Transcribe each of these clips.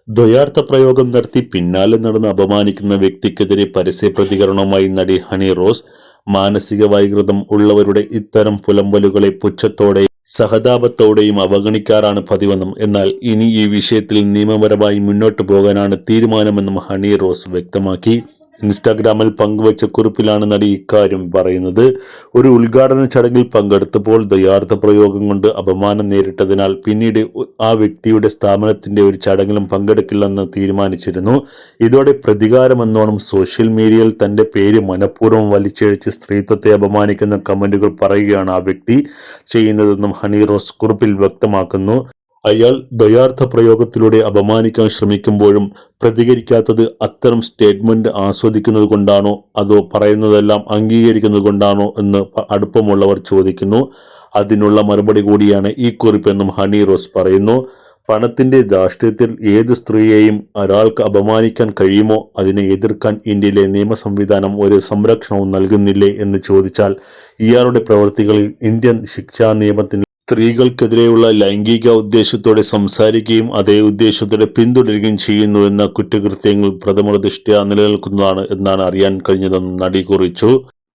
ദ്വയാർത്ഥ പ്രയോഗം നടത്തി പിന്നാലെ നടന്ന് അപമാനിക്കുന്ന വ്യക്തിക്കെതിരെ പരസ്യ പ്രതികരണവുമായി നടി ഹണി റോസ്. മാനസിക വൈകൃതം ഉള്ളവരുടെ ഇത്തരം പുലമ്പലുകളെ പുച്ഛത്തോടെയും സഹതാപത്തോടെയും അവഗണിക്കാറാണ് പതിവെന്നും, എന്നാൽ ഇനി ഈ വിഷയത്തിൽ നിയമപരമായി മുന്നോട്ടു പോകാനാണ് തീരുമാനമെന്നും ഹണി റോസ് വ്യക്തമാക്കി. ഇൻസ്റ്റാഗ്രാമിൽ പങ്കുവച്ച കുറിപ്പിലാണ് നടി ഇക്കാര്യം പറയുന്നത്. ഒരു ഉദ്ഘാടന ചടങ്ങിൽ പങ്കെടുത്തപ്പോൾ ദ്വയാർത്ഥ പ്രയോഗം കൊണ്ട് അപമാനം നേരിട്ടതിനാൽ പിന്നീട് ആ വ്യക്തിയുടെ സ്ഥാപനത്തിന്റെ ഒരു ചടങ്ങിലും പങ്കെടുക്കില്ലെന്ന് തീരുമാനിച്ചിരുന്നു. ഇതോടെ പ്രതികാരമെന്നോണം സോഷ്യൽ മീഡിയയിൽ തന്റെ പേര് മനഃപൂർവ്വം വലിച്ചിഴച്ച് സ്ത്രീത്വത്തെ അപമാനിക്കുന്ന കമന്റുകൾ പറയുകയാണ് ആ വ്യക്തി ചെയ്യുന്നതെന്നും ഹണി റോസ് കുറിപ്പിൽ വ്യക്തമാക്കുന്നു. അയാൾ ദ്വയാർത്ഥ പ്രയോഗത്തിലൂടെ അപമാനിക്കാൻ ശ്രമിക്കുമ്പോഴും പ്രതികരിക്കാത്തത് അത്തരം സ്റ്റേറ്റ്മെന്റ് ആസ്വദിക്കുന്നത് കൊണ്ടാണോ അതോ പറയുന്നതെല്ലാം അംഗീകരിക്കുന്നത് കൊണ്ടാണോ എന്ന് അടുപ്പമുള്ളവർ ചോദിക്കുന്നു. അതിനുള്ള മറുപടി കൂടിയാണ് ഈ കുറിപ്പെന്നും ഹണി റോസ് പറയുന്നു. പണത്തിന്റെ ധാർഷ്ട്യത്തിൽ ഏത് സ്ത്രീയെയും ഒരാൾക്ക് അപമാനിക്കാൻ കഴിയുമോ? അതിനെ എതിർക്കാൻ ഇന്ത്യയിലെ നിയമ സംവിധാനം ഒരു സംരക്ഷണവും നൽകുന്നില്ലേ എന്ന് ചോദിച്ചാൽ, ഇയാളുടെ പ്രവൃത്തികളിൽ ഇന്ത്യൻ ശിക്ഷാ നിയമത്തിന് സ്ത്രീകൾക്കെതിരെയുള്ള ലൈംഗിക ഉദ്ദേശത്തോടെ സംസാരിക്കുകയും അതേ ഉദ്ദേശത്തോടെ പിന്തുടരുകയും ചെയ്യുന്നുവെന്ന കുറ്റകൃത്യങ്ങൾ പ്രഥമദൃഷ്ട്യാ നിലനിൽക്കുന്നതാണ് എന്നാണ് അറിയാൻ കഴിഞ്ഞതെന്ന് നടി കുറിച്ചു.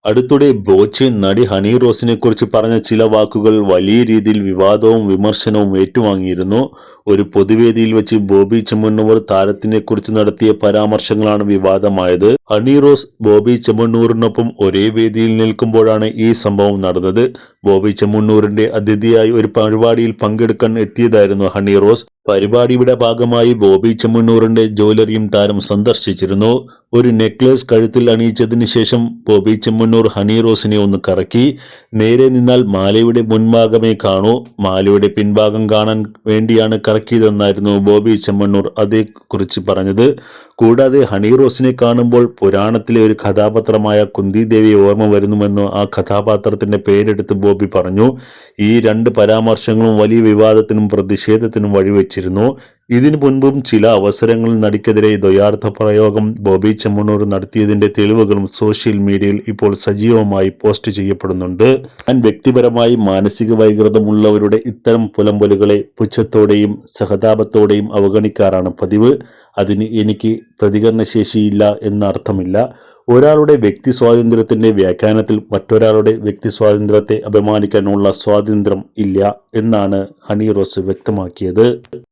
അടുത്തിടെ ബോച്ചെ നടി ഹണി റോസിനെ കുറിച്ച് പറഞ്ഞ ചില വാക്കുകൾ വലിയ രീതിയിൽ വിവാദവും വിമർശനവും ഏറ്റുവാങ്ങിയിരുന്നു. ഒരു പൊതുവേദിയിൽ വെച്ച് ബോബി ചെമ്മണ്ണൂർ താരത്തിനെ കുറിച്ച് നടത്തിയ പരാമർശങ്ങളാണ് വിവാദമായത്. ഹണി റോസ് ബോബി ചെമ്മണ്ണൂറിനൊപ്പം ഒരേ വേദിയിൽ നിൽക്കുമ്പോഴാണ് ഈ സംഭവം നടന്നത്. ബോബി ചെമ്മണ്ണൂറിന്റെ അതിഥിയായി ഒരു പരിപാടിയിൽ പങ്കെടുക്കാൻ എത്തിയതായിരുന്നു ഹണി റോസ്. പരിപാടിയുടെ ഭാഗമായി ബോബി ചെമ്മണ്ണൂറിന്റെ ജ്വല്ലറിയും താരം സന്ദർശിച്ചിരുന്നു. ഒരു നെക്ലേസ് കഴുത്തിൽ അണിയിച്ചതിന് ശേഷം ബോബി ചെമ്മണ്ണൂർ ഹണി റോസിനെ ഒന്ന് കറക്കി. നേരെ നിന്നാൽ മാലയുടെ മുൻഭാഗമേ കാണൂ, മാലയുടെ പിൻഭാഗം കാണാൻ വേണ്ടിയാണ് കറക്കിയതെന്നായിരുന്നു ബോബി ചെമ്മണ്ണൂർ അതേക്കുറിച്ച് പറഞ്ഞത്. കൂടാതെ ഹണി റോസിനെ കാണുമ്പോൾ പുരാണത്തിലെ ഒരു കഥാപാത്രമായ കുന്തി ദേവിയെ ഓർമ്മ വരുന്നുവെന്ന് ആ കഥാപാത്രത്തിന്റെ പേരെടുത്ത് ബോബി പറഞ്ഞു. ഈ രണ്ട് പരാമർശങ്ങളും വലിയ വിവാദത്തിനും പ്രതിഷേധത്തിനും വഴിവെച്ചിരുന്നു. ഇതിനു മുൻപും ചില അവസരങ്ങളിൽ നടിക്കെതിരെ ദ്വയാർത്ഥ പ്രയോഗം ബോബി ചെമ്മണ്ണൂർ നടത്തിയതിന്റെ തെളിവുകളും സോഷ്യൽ മീഡിയയിൽ ഇപ്പോൾ സജീവമായി പോസ്റ്റ് ചെയ്യപ്പെടുന്നുണ്ട്. ഞാൻ വ്യക്തിപരമായി മാനസിക വൈകൃതമുള്ളവരുടെ ഇത്തരം പുലമ്പലുകളെ പുച്ഛത്തോടെയും സഹതാപത്തോടെയും അവഗണിക്കാറാണ് പതിവ്. അതിന് എനിക്ക് പ്രതികരണശേഷിയില്ല എന്ന അർത്ഥമില്ല. ഒരാളുടെ വ്യക്തി സ്വാതന്ത്ര്യത്തിന്റെ വ്യാഖ്യാനത്തിൽ മറ്റൊരാളുടെ വ്യക്തി സ്വാതന്ത്ര്യത്തെ അപമാനിക്കാനുള്ള സ്വാതന്ത്ര്യം ഇല്ല എന്നാണ് ഹണി റോസ് വ്യക്തമാക്കിയത്.